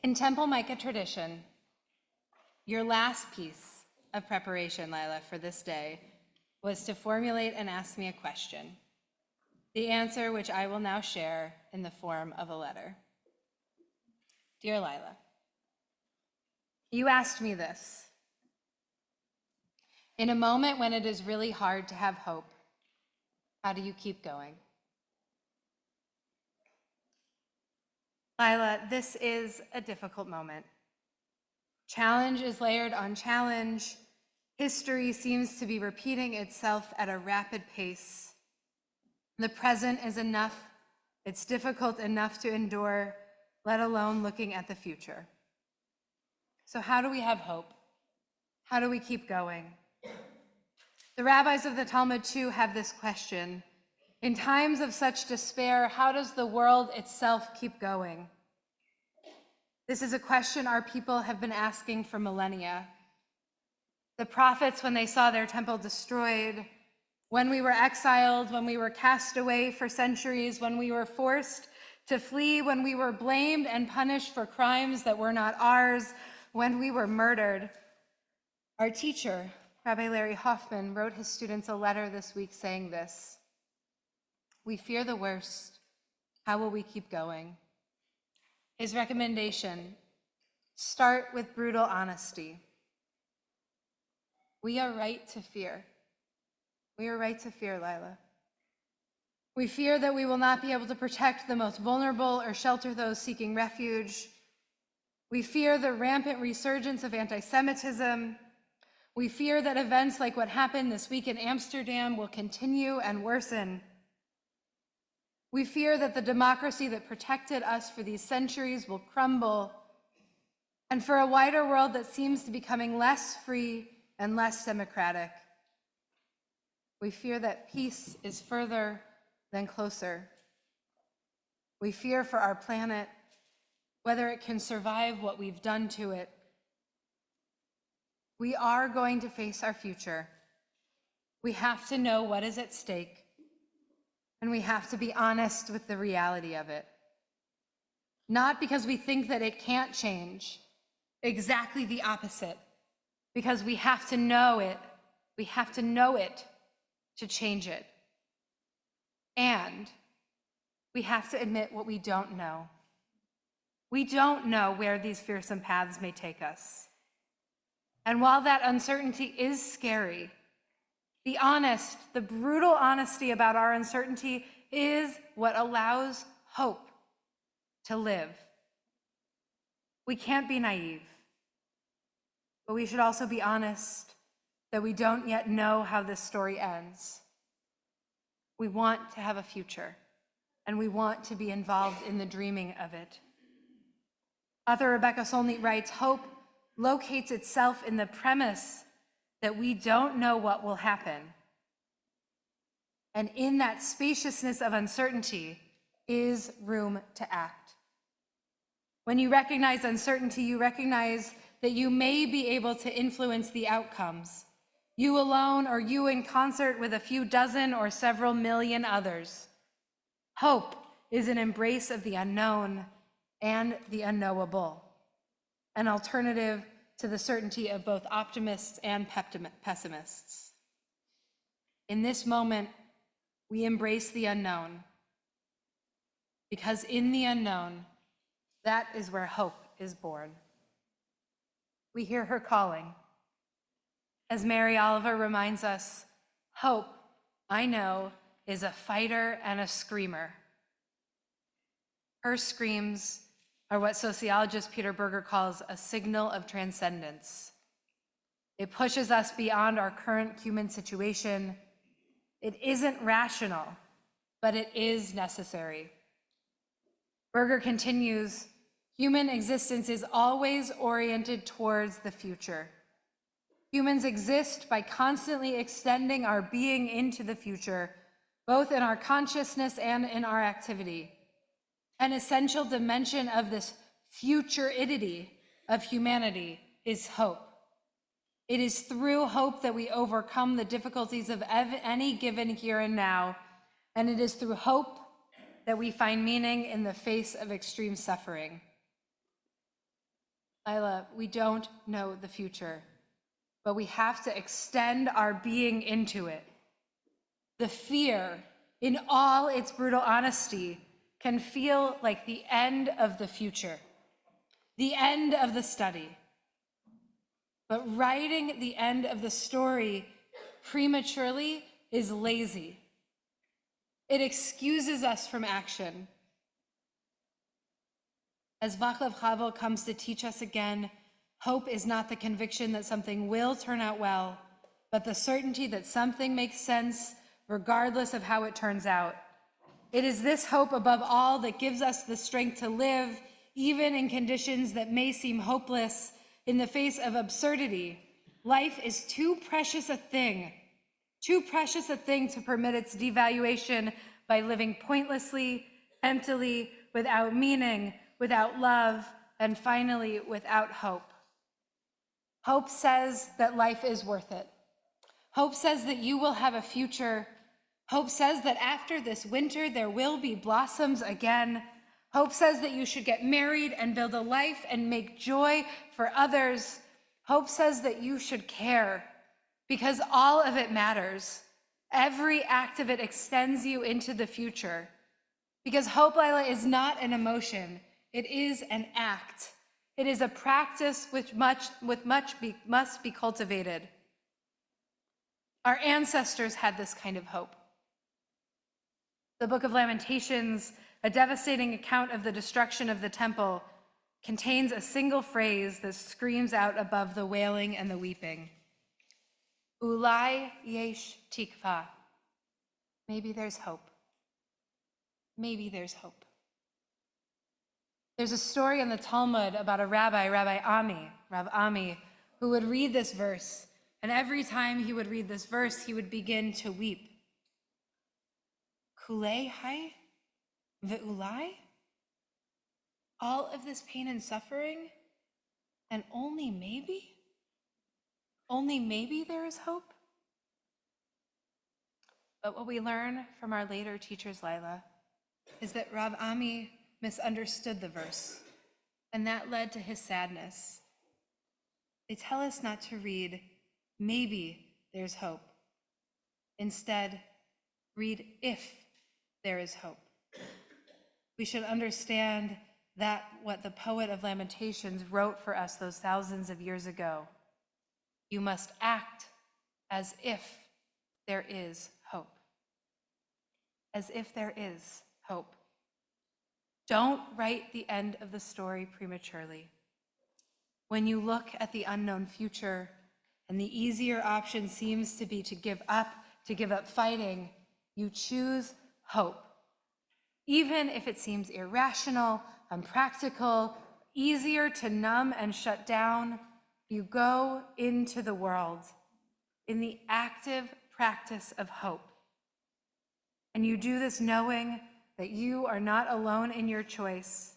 In Temple Micah tradition, your last piece of preparation, Lila, for this day was to formulate and ask me a question, the answer which I will now share in the form of a letter. Dear Lila, you asked me this. In a moment when it is really hard to have hope, how do you keep going? Lila, this is a difficult moment. Challenge is layered on challenge. History seems to be repeating itself at a rapid pace. The present is enough. It's difficult enough to endure, let alone looking at the future. So how do we have hope? How do we keep going? The rabbis of the Talmud too have this question. In times of such despair, how does the world itself keep going? This is a question our people have been asking for millennia. The prophets, when they saw their temple destroyed, when we were exiled, when we were cast away for centuries, when we were forced to flee, when we were blamed and punished for crimes that were not ours, when we were murdered. Our teacher, Rabbi Larry Hoffman, wrote his students a letter this week saying this: we fear the worst. How will we keep going? His recommendation: start with brutal honesty. We are right to fear. We are right to fear, Lila. We fear that we will not be able to protect the most vulnerable or shelter those seeking refuge. We fear the rampant resurgence of anti-Semitism. We fear that events like what happened this week in Amsterdam will continue and worsen. We fear that the democracy that protected us for these centuries will crumble, and for a wider world that seems to be becoming less free and less democratic. We fear that peace is further than closer. We fear for our planet, whether it can survive what we've done to it. We are going to face our future. We have to know what is at stake, and we have to be honest with the reality of it. Not because we think that it can't change, exactly the opposite, because we have to know it. We have to know it to change it. And we have to admit what we don't know. We don't know where these fearsome paths may take us. And while that uncertainty is scary, the honest, the brutal honesty about our uncertainty is what allows hope to live. We can't be naive, but we should also be honest that we don't yet know how this story ends. We want to have a future, and we want to be involved in the dreaming of it. Author Rebecca Solnit writes, hope locates itself in the premise that we don't know what will happen. And in that spaciousness of uncertainty is room to act. When you recognize uncertainty, you recognize that you may be able to influence the outcomes, you alone or you in concert with a few dozen or several million others. Hope is an embrace of the unknown and the unknowable, an alternative to the certainty of both optimists and pessimists. In this moment, we embrace the unknown, because in the unknown, that is where hope is born. We hear her calling. As Mary Oliver reminds us, hope, I know, is a fighter and a screamer. Her screams are what sociologist Peter Berger calls a signal of transcendence. It pushes us beyond our current human situation. It isn't rational, but it is necessary. Berger continues, human existence is always oriented towards the future. Humans exist by constantly extending our being into the future, both in our consciousness and in our activity. An essential dimension of this futuridity of humanity is hope. It is through hope that we overcome the difficulties of any given here and now, and it is through hope that we find meaning in the face of extreme suffering. Lila, we don't know the future, but we have to extend our being into it. The fear, in all its brutal honesty, can feel like the end of the future, the end of the study. But writing the end of the story prematurely is lazy. It excuses us from action. As Václav Havel comes to teach us again, hope is not the conviction that something will turn out well, but the certainty that something makes sense regardless of how it turns out. It is this hope above all that gives us the strength to live, even in conditions that may seem hopeless, in the face of absurdity. Life is too precious a thing to permit its devaluation by living pointlessly, emptily, without meaning, without love, and finally, without hope. Hope says that life is worth it. Hope says that you will have a future. Hope says that after this winter, there will be blossoms again. Hope says that you should get married and build a life and make joy for others. Hope says that you should care, because all of it matters. Every act of it extends you into the future. Because hope, Lila, is not an emotion. It is an act. It is a practice which must be cultivated. Our ancestors had this kind of hope. The Book of Lamentations, a devastating account of the destruction of the temple, contains a single phrase that screams out above the wailing and the weeping. Ulai yesh tikva. Maybe there's hope. Maybe there's hope. There's a story in the Talmud about a rabbi, Rav Ami, who would read this verse, and every time he would read this verse, he would begin to weep. Kulei hai ve'ulai? All of this pain and suffering, and only maybe there is hope? But what we learn from our later teachers, Lila, is that Rav Ami misunderstood the verse, and that led to his sadness. They tell us not to read, maybe there's hope. Instead, read if there is hope. We should understand that what the poet of Lamentations wrote for us those thousands of years ago. You must act as if there is hope. As if there is hope. Don't write the end of the story prematurely. When you look at the unknown future and the easier option seems to be to give up fighting, you choose hope. Even if it seems irrational, unpractical, easier to numb and shut down, you go into the world in the active practice of hope. And you do this knowing that you are not alone in your choice.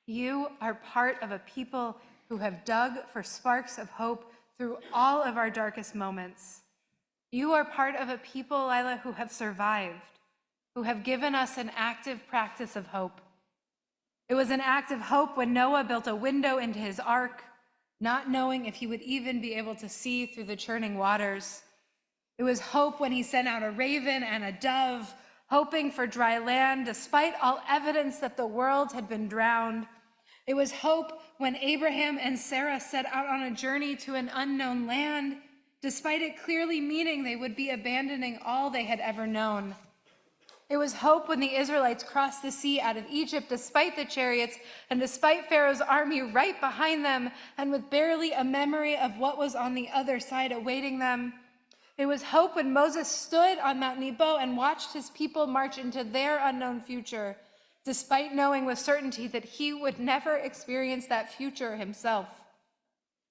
You are part of a people who have dug for sparks of hope through all of our darkest moments. You are part of a people, Lila, who have survived, who have given us an active practice of hope. It was an act of hope when Noah built a window into his ark, not knowing if he would even be able to see through the churning waters. It was hope when he sent out a raven and a dove, hoping for dry land despite all evidence that the world had been drowned. It was hope when Abraham and Sarah set out on a journey to an unknown land, despite it clearly meaning they would be abandoning all they had ever known. It was hope when the Israelites crossed the sea out of Egypt, despite the chariots and despite Pharaoh's army right behind them, and with barely a memory of what was on the other side awaiting them. It was hope when Moses stood on Mount Nebo and watched his people march into their unknown future, despite knowing with certainty that he would never experience that future himself.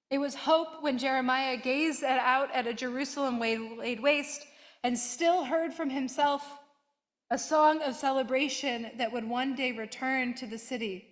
It was hope when Jeremiah gazed out at a Jerusalem laid waste and still heard from himself a song of celebration that would one day return to the city.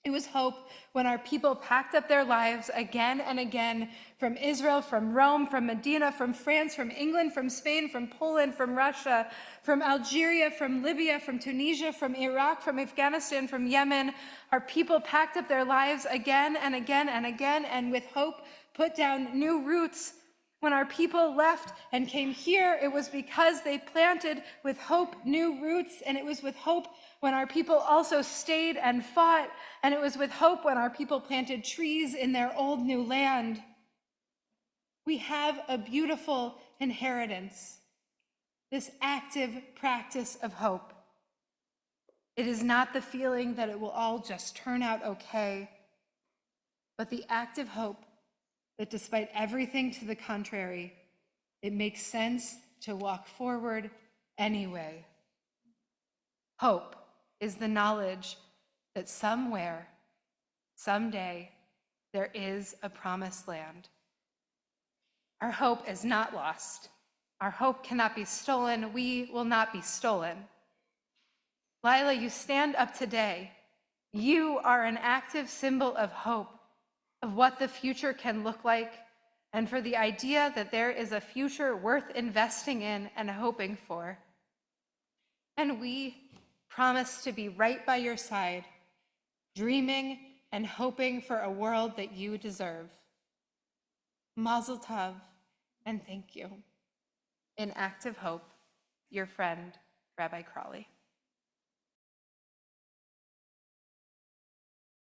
It was hope when our people packed up their lives again and again from Israel, from Rome, from Medina, from France, from England, from Spain, from Poland, from Russia, from Algeria, from Libya, from Tunisia, from Iraq, from Afghanistan, from Yemen. Our people packed up their lives again and again and again, and with hope put down new roots. When our people left and came here, it was because they planted with hope new roots, and it was with hope when our people also stayed and fought, and it was with hope when our people planted trees in their old new land. We have a beautiful inheritance, this active practice of hope. It is not the feeling that it will all just turn out okay, but the active hope that despite everything to the contrary, it makes sense to walk forward anyway. Hope is the knowledge that somewhere, someday, there is a promised land. Our hope is not lost. Our hope cannot be stolen. We will not be stolen. Lila, you stand up today. You are an active symbol of hope, of what the future can look like, and for the idea that there is a future worth investing in and hoping for. And we promise to be right by your side, dreaming and hoping for a world that you deserve. Mazel tov, and thank you. In active hope, your friend, Rabbi Crawley.